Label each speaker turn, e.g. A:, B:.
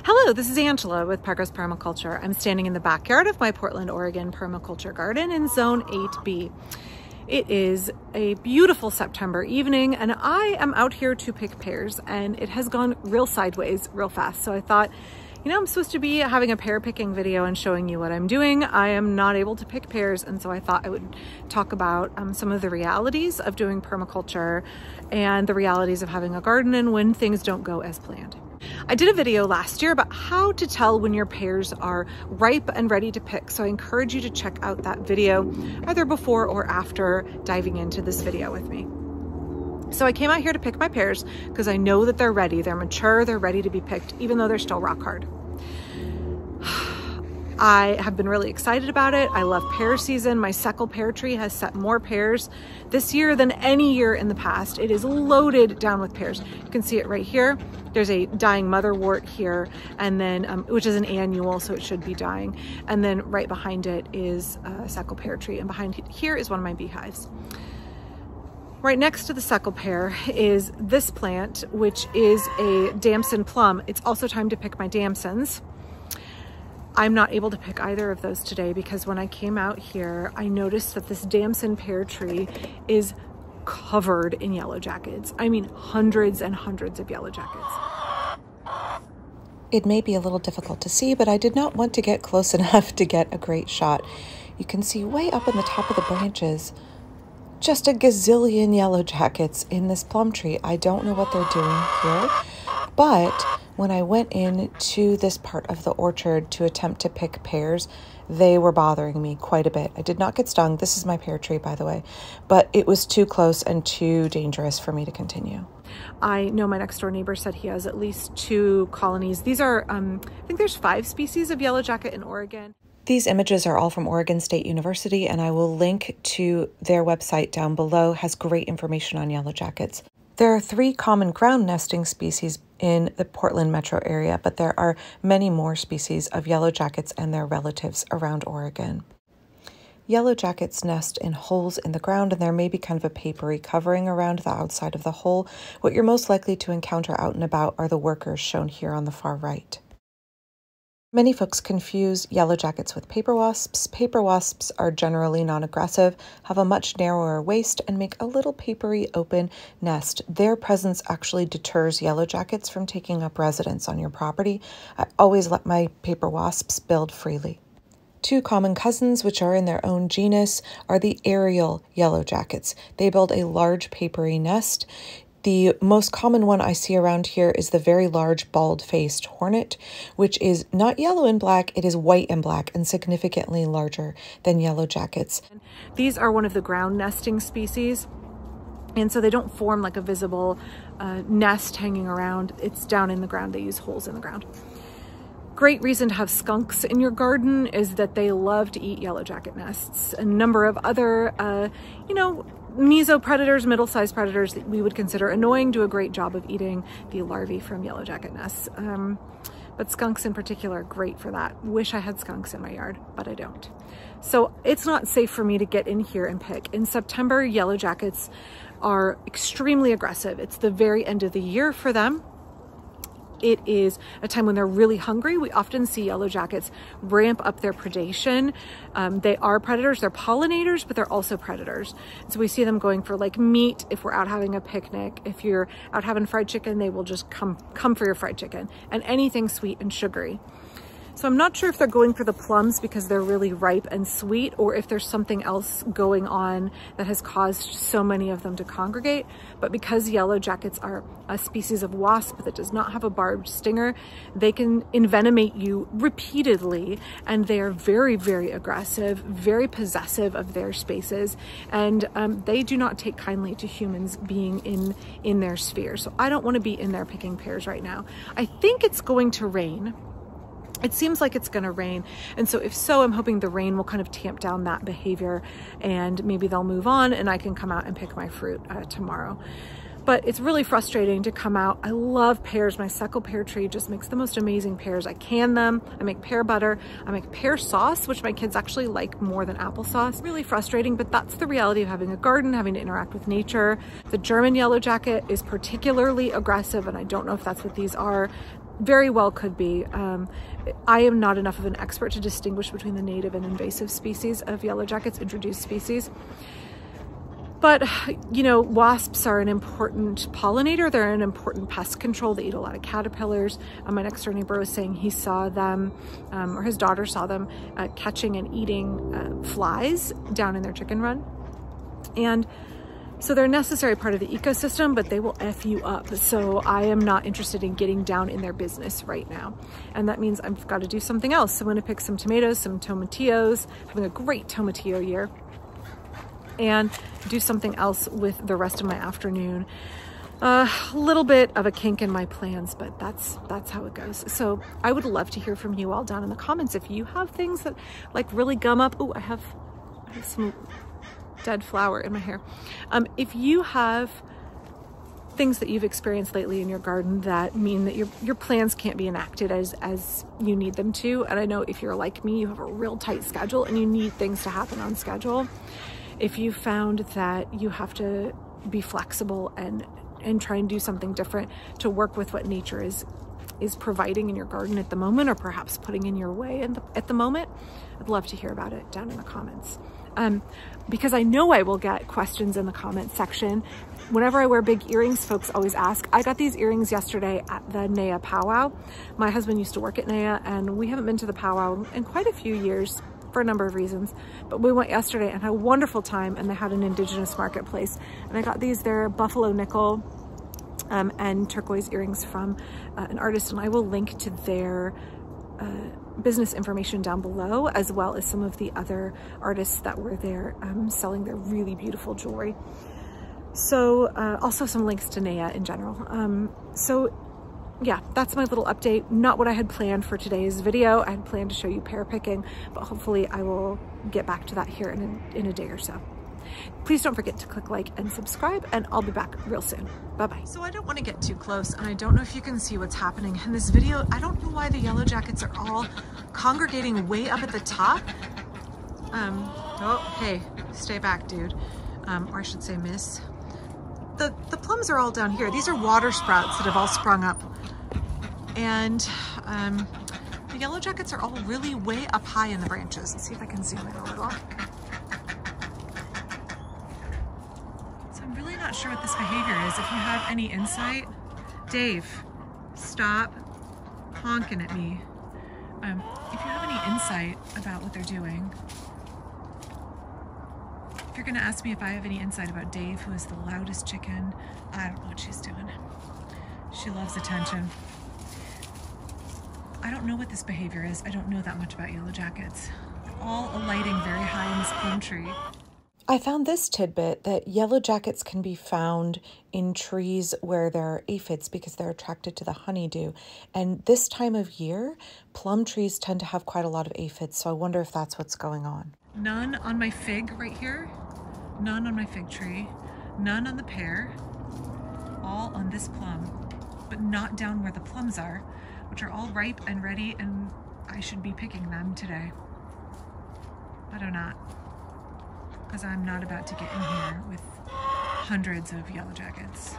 A: Hello, this is Angela with Picturesque Permaculture. I'm standing in the backyard of my Portland, Oregon permaculture garden in Zone 8B. It is a beautiful September evening and I am out here to pick pears, and it has gone real sideways real fast. So I thought, you know, I'm supposed to be having a pear picking video and showing you what I'm doing. I am not able to pick pears, and so I thought I would talk about some of the realities of doing permaculture and the realities of having a garden and when things don't go as planned. I did a video last year about how to tell when your pears are ripe and ready to pick, so I encourage you to check out that video either before or after diving into this video with me. So I came out here to pick my pears because I know that they're ready, they're mature, they're ready to be picked, even though they're still rock hard. I have been really excited about it. I love pear season. My suckle pear tree has set more pears this year than any year in the past. It is loaded down with pears. You can see it right here. There's a dying motherwort here, and then which is an annual, so it should be dying. And then right behind it is a suckle pear tree, and behind here is one of my beehives. Right next to the suckle pear is this plant, which is a Damson plum. It's also time to pick my Damsons. I'm not able to pick either of those today because when I came out here, I noticed that this Damson pear tree is covered in Yellowjackets. I mean, hundreds and hundreds of Yellowjackets.
B: It may be a little difficult to see, but I did not want to get close enough to get a great shot. You can see way up in the top of the branches, just a gazillion Yellowjackets in this plum tree. I don't know what they're doing here, but when I went into this part of the orchard to attempt to pick pears, they were bothering me quite a bit. I did not get stung. This is my pear tree, by the way, but it was too close and too dangerous for me to continue.
A: I know my next door neighbor said he has at least 2 colonies. These are, I think there's 5 species of Yellowjacket in Oregon.
B: These images are all from Oregon State University, and I will link to their website down below. It has great information on Yellowjackets. There are 3 common ground nesting species in the Portland metro area, but there are many more species of Yellowjackets and their relatives around Oregon. Yellowjackets nest in holes in the ground, and there may be kind of a papery covering around the outside of the hole. What you're most likely to encounter out and about are the workers shown here on the far right. Many folks confuse Yellowjackets with paper wasps. Paper wasps are generally non-aggressive, have a much narrower waist, and make a little papery open nest. Their presence actually deters Yellowjackets from taking up residence on your property. I always let my paper wasps build freely. 2 common cousins, which are in their own genus, are the aerial Yellowjackets. They build a large papery nest. The most common one I see around here is the very large bald-faced hornet, which is not yellow and black, it is white and black and significantly larger than Yellowjackets.
A: These are one of the ground nesting species, and so they don't form like a visible nest hanging around. It's down in the ground. They use holes in the ground. Great reason to have skunks in your garden is that they love to eat Yellowjacket nests. A number of other, mesopredators, middle-sized predators that we would consider annoying do a great job of eating the larvae from Yellowjacket nests. But skunks in particular are great for that. Wish I had skunks in my yard, but I don't. So it's not safe for me to get in here and pick. In September, Yellowjackets are extremely aggressive. It's the very end of the year for them. It is a time when they're really hungry. We often see Yellowjackets ramp up their predation. They are predators, they're pollinators, but they're also predators. So we see them going for like meat if we're out having a picnic. If you're out having fried chicken, they will just come for your fried chicken, and anything sweet and sugary. So I'm not sure if they're going for the plums because they're really ripe and sweet, or if there's something else going on that has caused so many of them to congregate. But because Yellowjackets are a species of wasp that does not have a barbed stinger, they can envenomate you repeatedly, and they are very, very aggressive, very possessive of their spaces, and they do not take kindly to humans being in their sphere. So I don't want to be in there picking pears right now. I think it's going to rain. It seems like it's going to rain, and so if so, I'm hoping the rain will kind of tamp down that behavior and maybe they'll move on and I can come out and pick my fruit tomorrow. But it's really frustrating to come out. I love pears. My suckle pear tree just makes the most amazing pears. I can them, I make pear butter, I make pear sauce, which my kids actually like more than applesauce. Really frustrating, but that's the reality of having a garden, having to interact with nature. The German Yellowjacket is particularly aggressive, and I don't know if that's what these are. very well could be. I am not enough of an expert to distinguish between the native and invasive species of yellowjackets, introduced species. But, you know, wasps are an important pollinator. They're an important pest control. They eat a lot of caterpillars. My next door neighbor was saying he saw them, or his daughter saw them, catching and eating flies down in their chicken run. And so they're a necessary part of the ecosystem, but they will F you up. So I am not interested in getting down in their business right now. And that means I've got to do something else. So I'm going to pick some tomatoes, some tomatillos, having a great tomatillo year, and do something else with the rest of my afternoon. A little bit of a kink in my plans, but that's how it goes. So I would love to hear from you all down in the comments if you have things that like really gum up. Oh, I have some dead flower in my hair. If you have things that you've experienced lately in your garden that mean that your plans can't be enacted as you need them to, and I know if you're like me, you have a real tight schedule and you need things to happen on schedule. If you found that you have to be flexible and try and do something different to work with what nature is providing in your garden at the moment, or perhaps putting in your way at the moment, I'd love to hear about it down in the comments. Because I know I will get questions in the comments section. Whenever I wear big earrings, folks always ask. I got these earrings yesterday at the NAIA powwow. My husband used to work at NAIA, and we haven't been to the powwow in quite a few years for a number of reasons, but we went yesterday and had a wonderful time, and they had an indigenous marketplace, and I got these. They're buffalo nickel and turquoise earrings from an artist, and I will link to their business information down below, as well as some of the other artists that were there selling their really beautiful jewelry. So also some links to NAIA in general. So yeah, that's my little update. Not what I had planned for today's video. I had planned to show you pear picking, but hopefully I will get back to that here in a day or so. Please don't forget to click like and subscribe, and I'll be back real soon. Bye-bye. So I don't want to get too close, and I don't know if you can see what's happening in this video. I don't know why the yellowjackets are all congregating way up at the top. Oh, hey, stay back, dude. Or I should say miss. The plums are all down here. These are water sprouts that have all sprung up. And the yellowjackets are all really way up high in the branches. Let's see if I can zoom in a little. So I'm really not sure what this behavior is. If you have any insight, Dave, stop honking at me. If you have any insight about what they're doing, if you're gonna ask me if I have any insight about Dave, who is the loudest chicken, I don't know what she's doing. She loves attention. I don't know what this behavior is. I don't know that much about yellowjackets. They're all alighting very high in this plum tree.
B: I found this tidbit that yellowjackets can be found in trees where there are aphids because they're attracted to the honeydew. And this time of year, plum trees tend to have quite a lot of aphids, so I wonder if that's what's going on.
A: None on my fig right here, none on my fig tree, none on the pear, all on this plum, but not down where the plums are, which are all ripe and ready, and I should be picking them today. But I'm not, because I'm not about to get in here with hundreds of yellowjackets.